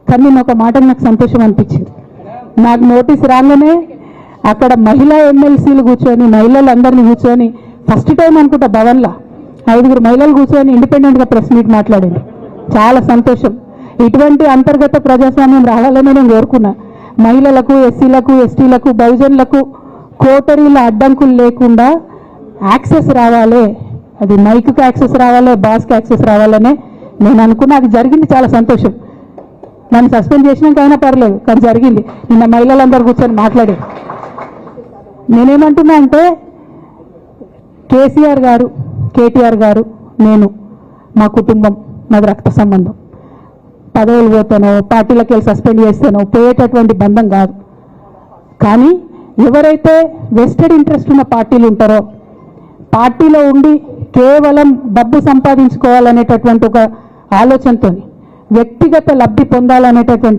కానీ నేను ఒక మాట నాకు సంతోషం అనిపించింది. నాకు నోటీస్ రాగానే అక్కడ మహిళా ఎమ్మెల్సీలు కూర్చొని మహిళలందరినీ కూర్చొని ఫస్ట్ టైం అనుకుంటా భవన్లో 5 మహిళలు కూర్చొని ఇండిపెండెంట్గా ప్రెస్ మీట్ మాట్లాడింది. చాలా సంతోషం. ఇటువంటి అంతర్గత ప్రజాస్వామ్యం రావాలని నేను కోరుకున్నా. మహిళలకు, ఎస్సీలకు, ఎస్టీలకు, బహుజనులకు కోటరీల అడ్డంకులు లేకుండా యాక్సెస్ రావాలి, అది మైక్కి యాక్సెస్ రావాలి, బాస్కి యాక్సెస్ రావాలనే నేను అనుకున్నా. అది జరిగింది, చాలా సంతోషం. నన్ను సస్పెండ్ చేసినాక అయినా పర్లేదు, కానీ జరిగింది. నిన్న మహిళలందరూ కూర్చొని మాట్లాడే నేనేమంటున్నా అంటే కేసీఆర్ గారు, కేటీఆర్ గారు, నేను, మా కుటుంబం, మాది రక్త సంబంధం. పదవులు పోతానో పార్టీలకు వెళ్ళి సస్పెండ్ చేస్తానో పోయేటటువంటి బంధం కాదు. కానీ ఎవరైతే వెస్టెడ్ ఇంట్రెస్ట్ ఉన్న పార్టీలు ఉంటారో, పార్టీలో ఉండి కేవలం డబ్బు సంపాదించుకోవాలనేటటువంటి ఒక ఆలోచనతో వ్యక్తిగత లబ్ధి పొందాలనేటటువంటి